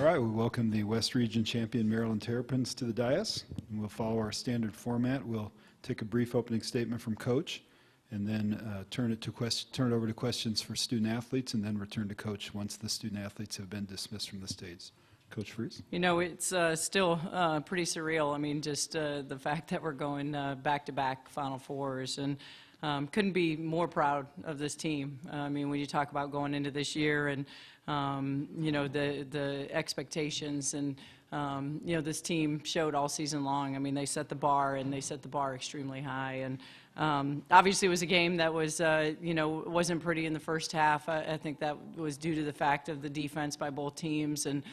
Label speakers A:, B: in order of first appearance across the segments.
A: All right, we welcome the West Region champion Maryland Terrapins to the dais. And we'll follow our standard format. We'll take a brief opening statement from Coach, and then turn it over to questions for student athletes, and then return to Coach once the student athletes have been dismissed from the stage. Coach Freeze.
B: You know, it's still pretty surreal. I mean, just the fact that we're going back-to-back Final Fours, and couldn't be more proud of this team. I mean, when you talk about going into this year and, you know, the expectations and, you know, this team showed all season long. I mean, they set the bar, and they set the bar extremely high. And obviously, it was a game that was, you know, wasn't pretty in the first half. I think that was due to the fact of the defense by both teams and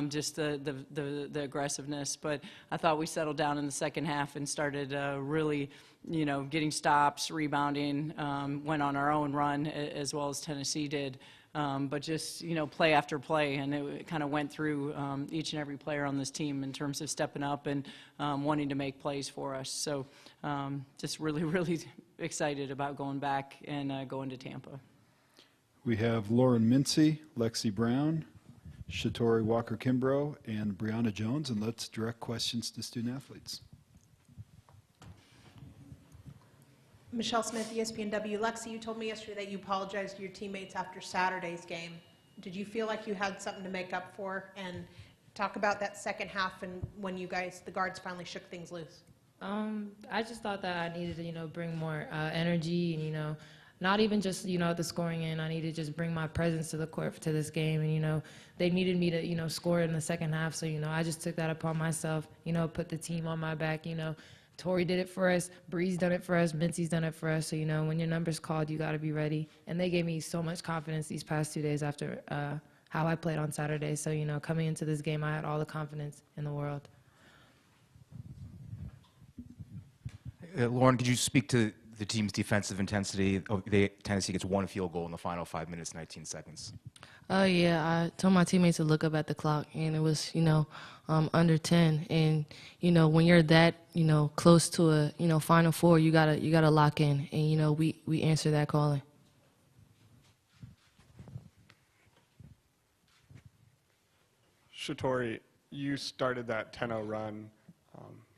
B: just the aggressiveness. But I thought we settled down in the second half and started really, you know, getting stops, rebounding, went on our own run as well as Tennessee did. But just, you know, play after play, and it kind of went through each and every player on this team in terms of stepping up and wanting to make plays for us. So just really, really excited about going back and going to Tampa.
A: We have Lauren Mincy, Lexi Brown, Shatori Walker-Kimbrough, and Brianna Jones, and let's direct questions to student athletes.
C: Michelle Smith, ESPNW. Lexi, you told me yesterday that you apologized to your teammates after Saturday's game. Did you feel like you had something to make up for? And talk about that second half and when you guys, the guards, finally shook things loose.
D: I just thought that I needed to, you know, bring more energy and, you know, not even just, you know, the scoring in. I needed to just bring my presence to the court to this game. And, you know, they needed me to, you know, score in the second half. So, you know, I just took that upon myself, you know, put the team on my back, you know. Tori did it for us, Bree's done it for us, Mincy's done it for us. So, you know, when your number's called, you got to be ready. And they gave me so much confidence these past 2 days after how I played on Saturday. So, you know, coming into this game, I had all the confidence in the world.
E: Lauren, could you speak to the team's defensive intensity? Tennessee gets one field goal in the final 5 minutes, 19 seconds.
D: Yeah, I told my teammates to look up at the clock, and it was, you know, under 10. And, you know, when you're that, you know, close to a, you know, Final Four, you gotta lock in. And, you know, we answer that calling.
F: Shatori, you started that 10-0 run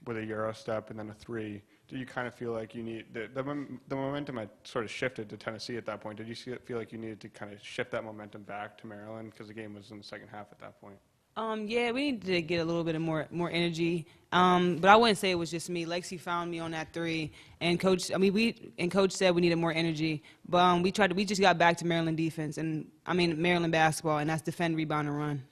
F: with a Euro step and then a three. Do you kind of feel like you need the momentum had sort of shifted to Tennessee at that point? Did you feel like you needed to kind of shift that momentum back to Maryland because the game was in the second half at that point?
G: Yeah, we needed to get a little bit more energy, but I wouldn't say it was just me. Lexi found me on that three, and Coach said we needed more energy, but we just got back to Maryland defense, and Maryland basketball, and that's defend, rebound, and run.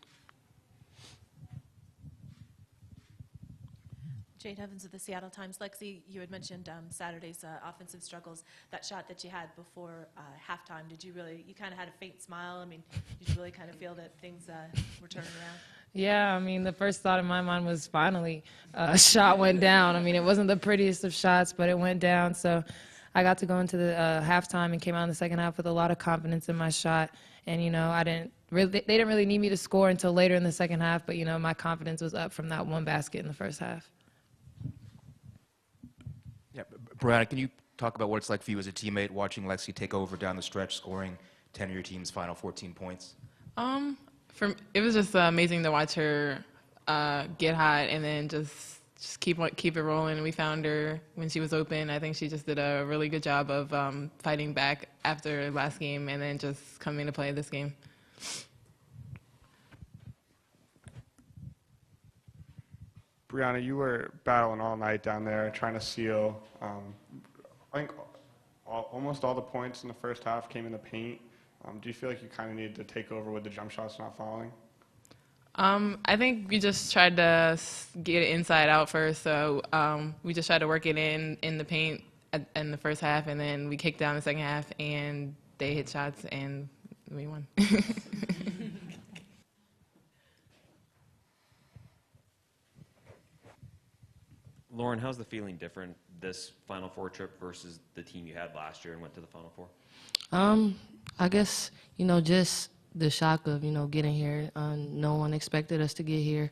H: Jade Evans of the Seattle Times. Lexi, you had mentioned Saturday's offensive struggles. That shot that you had before halftime, did you kind of had a faint smile? I mean, did you really kind of feel that things were turning around?
D: Yeah, I mean, the first thought in my mind was finally a shot went down. I mean, it wasn't the prettiest of shots, but it went down. So I got to go into the halftime and came out in the second half with a lot of confidence in my shot. And, you know, they didn't really need me to score until later in the second half, but, you know, my confidence was up from that one basket in the first half.
E: Yeah, Brianna, can you talk about what it's like for you as a teammate watching Lexi take over down the stretch, scoring 10 of your team's final 14 points?
I: It was just amazing to watch her get hot and then just keep it rolling. We found her when she was open. I think she just did a really good job of fighting back after last game and then just coming to play this game.
F: Brianna, you were battling all night down there, trying to seal. I think almost all the points in the first half came in the paint. Do you feel like you kind of needed to take over with the jump shots not falling?
I: I think we just tried to get it inside out first, so we just tried to work it in the paint in the first half, and then we kicked down the second half, and they hit shots, and we won.
J: Lauren, how's the feeling different this Final Four trip versus the team you had last year and went to the Final Four?
D: I guess, you know, just the shock of, you know, getting here. No one expected us to get here,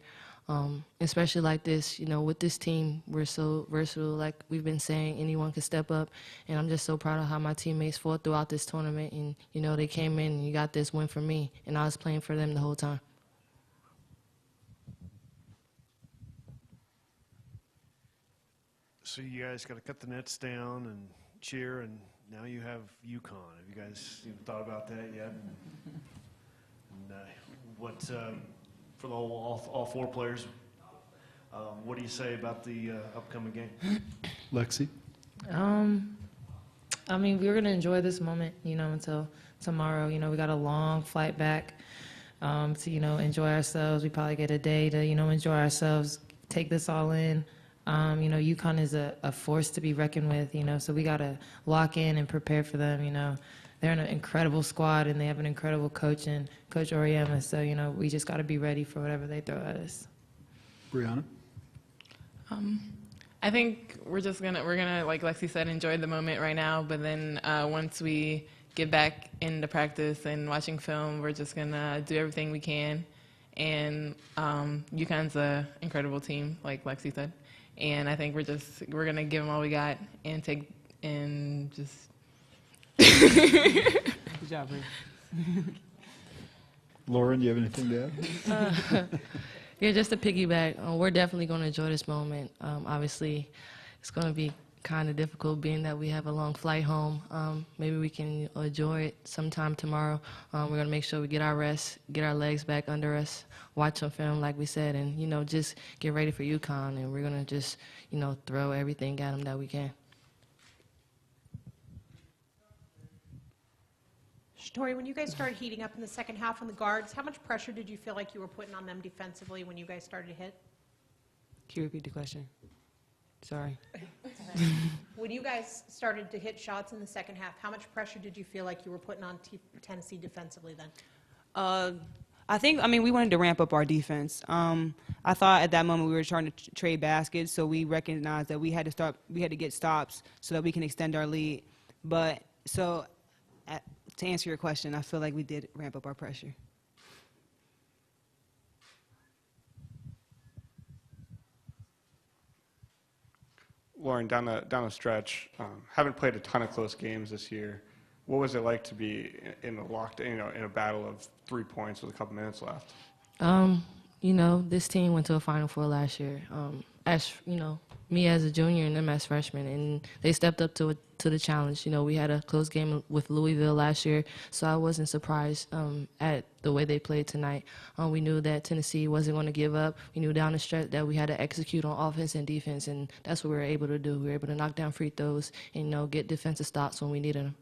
D: especially like this. You know, with this team, we're so versatile. Like we've been saying, anyone can step up. And I'm just so proud of how my teammates fought throughout this tournament. And, you know, they came in and you got this win for me. And I was playing for them the whole time.
K: So you guys got to cut the nets down and cheer, and now you have UConn. Have you guys even thought about that yet? And what for the whole, all four players? What do you say about the upcoming game?
A: Lexi?
D: I mean, we're going to enjoy this moment, you know, until tomorrow. You know, we got a long flight back to, you know, enjoy ourselves. We probably get a day to, you know, enjoy ourselves, take this all in. You know, UConn is a force to be reckoned with, you know, so we got to lock in and prepare for them, you know. They're an incredible squad, and they have an incredible coach in Coach Auriemma, so, you know, we just got to be ready for whatever they throw at us.
A: Brianna?
I: I think we're gonna, like Lexi said, enjoy the moment right now. But then once we get back into practice and watching film, we're just gonna do everything we can. And UConn's an incredible team, like Lexi said. And I think we're gonna give them all we got and just.
G: Good job, Bree.
A: Lauren, do you have anything to add?
L: Yeah, just to piggyback, we're definitely going to enjoy this moment. Obviously, it's going to be kind of difficult being that we have a long flight home. Maybe we can enjoy it sometime tomorrow. We're going to make sure we get our rest, get our legs back under us, watch some film, like we said, and, you know, just get ready for UConn. And we're going to just, you know, throw everything at them that we can.
C: Tori, when you guys started heating up in the second half on the guards, how much pressure did you feel like you were putting on them defensively when you guys started to hit?
G: Can you repeat the question? Sorry.
C: When you guys started to hit shots in the second half, how much pressure did you feel like you were putting on Tennessee defensively then?
G: I mean, we wanted to ramp up our defense. I thought at that moment we were trying to trade baskets, so we recognized that we had to get stops so that we can extend our lead. But to answer your question, I feel like we did ramp up our pressure.
F: Lauren, down the stretch, haven't played a ton of close games this year. What was it like to be in a battle of 3 points with a couple minutes left?
L: You know, this team went to a Final Four last year. As you know, me as a junior and them as freshmen, and they stepped up to the challenge. You know, we had a close game with Louisville last year, so I wasn't surprised at the way they played tonight. We knew that Tennessee wasn't going to give up. We knew down the stretch that we had to execute on offense and defense, and that's what we were able to do. We were able to knock down free throws and, you know, get defensive stops when we needed them.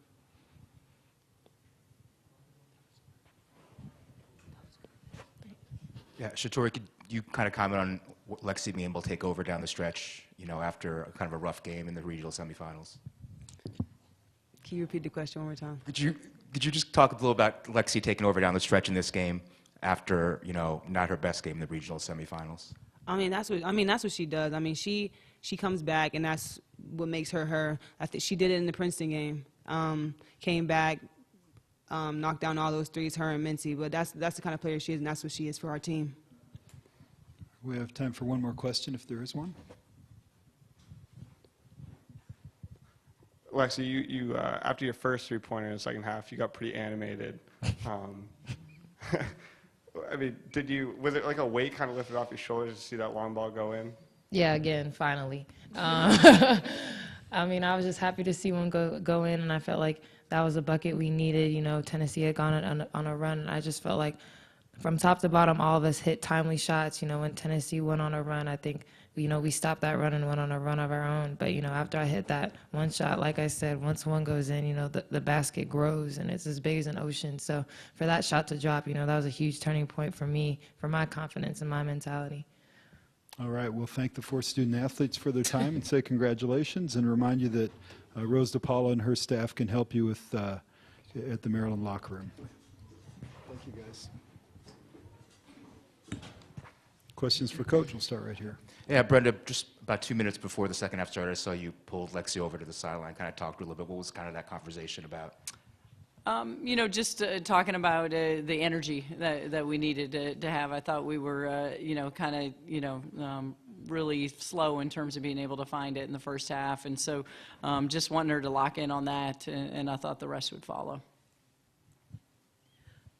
E: Yeah, Shatori, could you kind of comment on Lexi being able to take over down the stretch, you know, after kind of a rough game in the regional semifinals?
G: Can you repeat the question one more time?
E: Could you just talk a little about Lexi taking over down the stretch in this game after, you know, not her best game in the regional semifinals?
G: I mean, that's what she does. I mean, she comes back, and that's what makes her her. I think she did it in the Princeton game. Came back, knocked down all those threes, her and Mincy. But that's the kind of player she is, and that's what she is for our team.
A: We have time for one more question, if there is one.
F: Lexi, you after your first three-pointer in the second half, you got pretty animated. I mean, was it like a weight kind of lifted off your shoulders to see that long ball go in?
D: Yeah, again, finally. I mean, I was just happy to see one go in, and I felt like that was a bucket we needed. You know, Tennessee had gone on a run, and I just felt like from top to bottom, all of us hit timely shots. You know, when Tennessee went on a run, I think, you know, we stopped that run and went on a run of our own. But, you know, after I hit that one shot, like I said, once one goes in, you know, the basket grows, and it's as big as an ocean. So for that shot to drop, you know, that was a huge turning point for me, for my confidence and my mentality.
A: All right, we'll thank the 4 student athletes for their time and say congratulations, and remind you that Rose DePaula and her staff can help you with at the Maryland locker room. Thank you, guys. Questions for Coach? We'll start right here.
E: Yeah, Brenda, just about 2 minutes before the second half started, I saw you pulled Lexi over to the sideline, kind of talked a little bit. What was kind of that conversation about?
B: You know, just talking about the energy that we needed to have. I thought we were, you know, kind of, you know, really slow in terms of being able to find it in the first half. And so just wanting her to lock in on that, and I thought the rest would follow.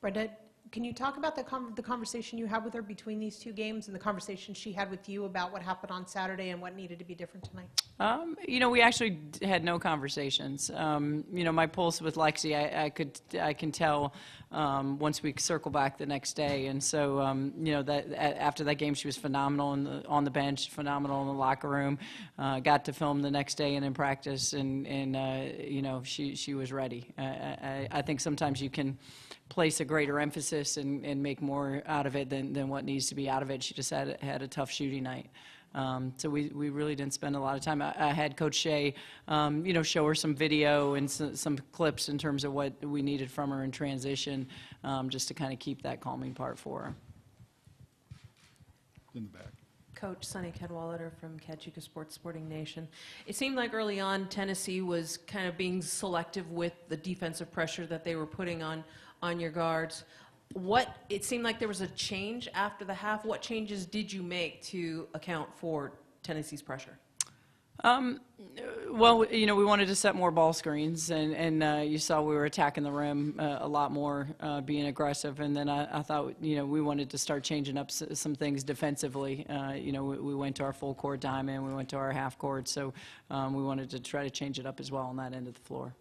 C: Brenda, Can you talk about the conversation you had with her between these two games and the conversation she had with you about what happened on Saturday and what needed to be different tonight?
B: We actually had no conversations. My pulse with Lexi, I can tell once we circle back the next day. And so, after that game, she was phenomenal on the bench, phenomenal in the locker room. Got to film the next day and in practice, and she was ready. I think sometimes you can place a greater emphasis and make more out of it than what needs to be out of it. She just had a tough shooting night. So we really didn't spend a lot of time. I had Coach Shea, show her some video and some clips in terms of what we needed from her in transition, just to kind of keep that calming part for her.
A: In the back.
M: Coach Sonny Cadwallader from Catchuca Sports Sporting Nation. It seemed like early on Tennessee was kind of being selective with the defensive pressure that they were putting on your guards. It seemed like there was a change after the half. What changes did you make to account for Tennessee's pressure?
B: Well, we wanted to set more ball screens, and you saw we were attacking the rim a lot more, being aggressive. And then I thought, we wanted to start changing up some things defensively. We went to our full court diamond, we went to our half court, so we wanted to try to change it up as well on that end of the floor.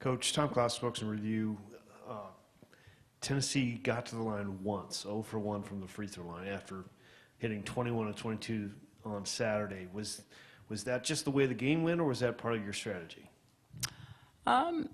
K: Coach, Tom Klaus spoke some review. Tennessee got to the line once, 0 for 1 from the free throw line after hitting 21 of 22 on Saturday. Was that just the way the game went, or was that part of your strategy?
B: I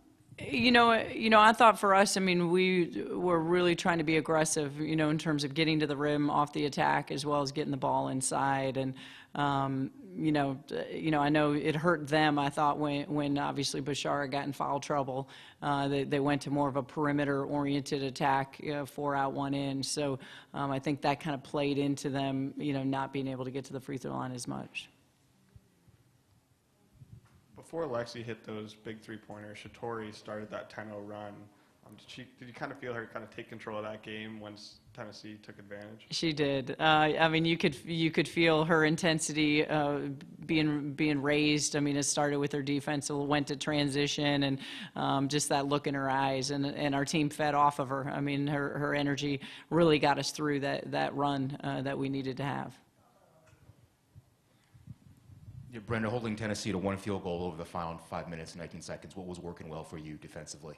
B: thought for us, we were really trying to be aggressive, in terms of getting to the rim off the attack as well as getting the ball inside. And, I know it hurt them, I thought, when obviously Bashara got in foul trouble. They went to more of a perimeter-oriented attack, 4 out, 1 in. So I think that kind of played into them, not being able to get to the free throw line as much.
F: Before Lexi hit those big three-pointers, Shatori started that 10-0 run. Did you kind of feel her kind of take control of that game once Tennessee took advantage?
B: She did. You could feel her intensity being raised. It started with her defense, it went to transition, and just that look in her eyes, and our team fed off of her. Her energy really got us through that run that we needed to have.
E: Yeah, Brenda, holding Tennessee to 1 field goal over the final 5 minutes and 19 seconds, what was working well for you defensively?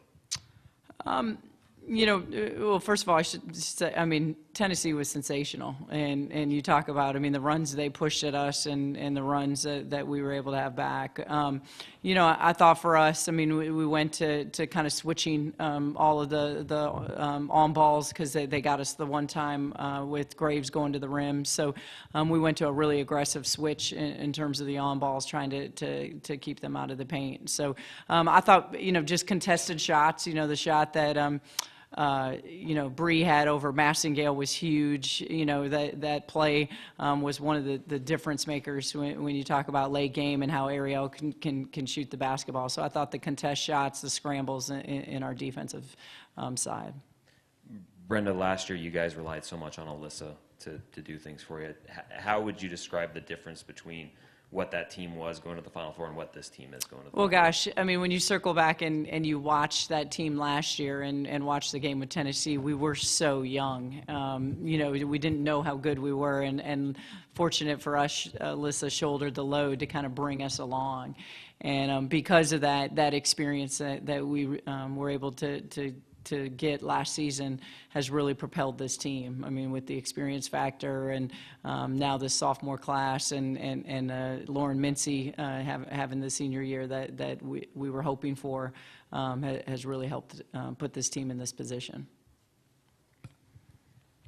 B: Well, first of all, I should say, Tennessee was sensational. And you talk about, the runs they pushed at us and the runs that we were able to have back. I thought for us, we went to kind of switching all of the on balls because they got us the one time with Graves going to the rim. So we went to a really aggressive switch in terms of the on balls, trying to keep them out of the paint. So I thought, just contested shots, the shot that Bree had over Massingale was huge. That play was one of the difference makers when you talk about late game and how Ariel can shoot the basketball. So I thought the contest shots, the scrambles in our defensive side.
J: Brenda, last year you guys relied so much on Alyssa to do things for you. How would you describe the difference between what that team was going to the Final Four and what this team is going to the Final Four?
B: Well, gosh, when you circle back and you watch that team last year and watch the game with Tennessee, we were so young. We didn't know how good we were, and fortunate for us, Alyssa shouldered the load to kind of bring us along. And because of that experience that we were able to get last season has really propelled this team. With the experience factor and now this sophomore class and Lauren Mincy having the senior year that we were hoping for has really helped put this team in this position.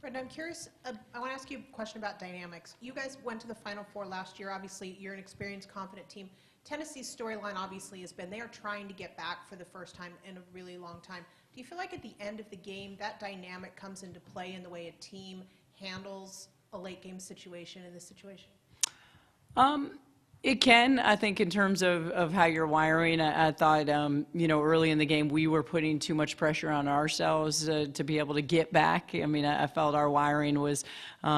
C: Brenda, I'm curious, I want to ask you a question about dynamics. You guys went to the Final Four last year. Obviously, you're an experienced, confident team. Tennessee's storyline obviously has been they are trying to get back for the first time in a really long time. Do you feel like at the end of the game that dynamic comes into play in the way a team handles a late game situation in this situation?
B: It can, I think, in terms of how you're wiring. I thought, early in the game, we were putting too much pressure on ourselves to be able to get back. I mean, I felt our wiring was, we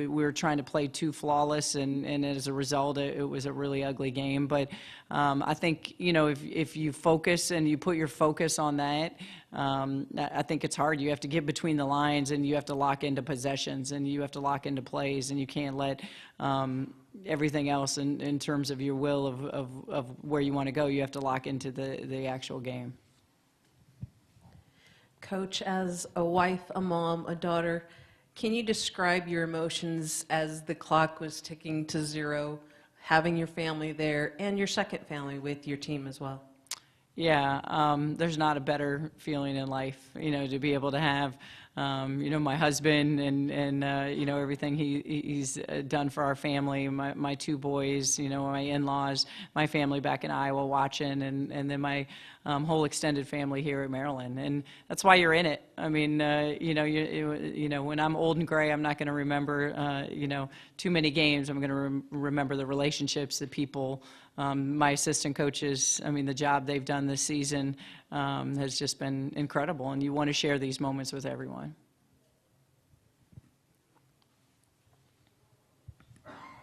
B: were trying to play too flawless, and as a result, it was a really ugly game. But I think, if you focus and you put your focus on that, I think it's hard. You have to get between the lines, and you have to lock into possessions, and you have to lock into plays, and you can't let everything else in terms of your will of where you want to go. You have to lock into the actual game.
M: Coach, as a wife, a mom, a daughter, can you describe your emotions as the clock was ticking to zero, having your family there and your second family with your team as well?
B: Yeah, there's not a better feeling in life, to be able to have, my husband and everything he's done for our family, my two boys, my in-laws, my family back in Iowa watching, and then my whole extended family here at Maryland. And that's why you're in it. I mean, when I'm old and gray, I'm not going to remember, too many games. I'm going to remember the relationships, the people, my assistant coaches. I mean, the job they've done this season has just been incredible, and you want to share these moments with everyone.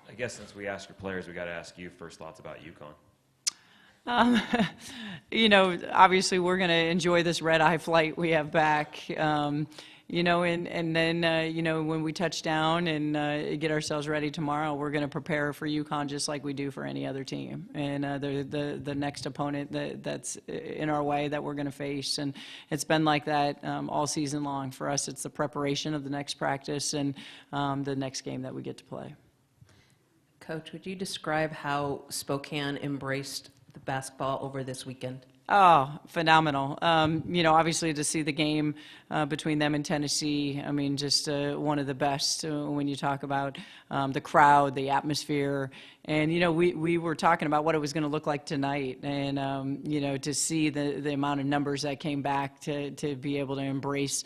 J: I guess since we asked your players, we got to ask you first thoughts about UConn.
B: Obviously we're going to enjoy this red-eye flight we have back. And then, when we touch down and get ourselves ready tomorrow, we're going to prepare for UConn just like we do for any other team. And they're the next opponent that's in our way that we're going to face. And it's been like that all season long. For us, it's the preparation of the next practice and the next game that we get to play.
M: Coach, would you describe how Spokane embraced the basketball over this weekend?
B: Oh, phenomenal. Obviously to see the game between them and Tennessee, I mean, just one of the best when you talk about the crowd, the atmosphere. And, we were talking about what it was going to look like tonight. And, to see the amount of numbers that came back to be able to embrace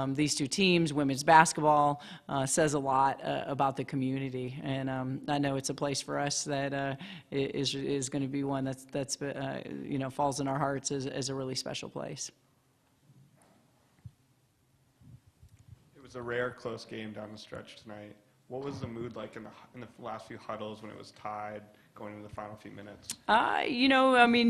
B: these two teams, women's basketball, says a lot about the community. And I know it's a place for us that is going to be one that's falls in our hearts as a really special place.
F: It was a rare close game down the stretch tonight. What was the mood like in the last few huddles when it was tied, going into the final few minutes?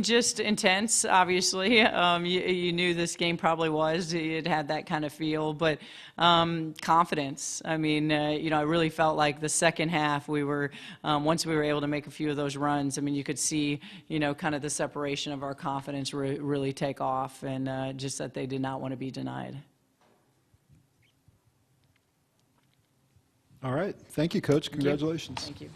B: Just intense, obviously. You knew this game probably was. It had that kind of feel, but confidence. I mean, I really felt like the second half we were, once we were able to make a few of those runs, I mean, you could see, kind of the separation of our confidence really take off, and just that they did not want to be denied.
A: All right. Thank you, Coach. Congratulations.
B: Thank you.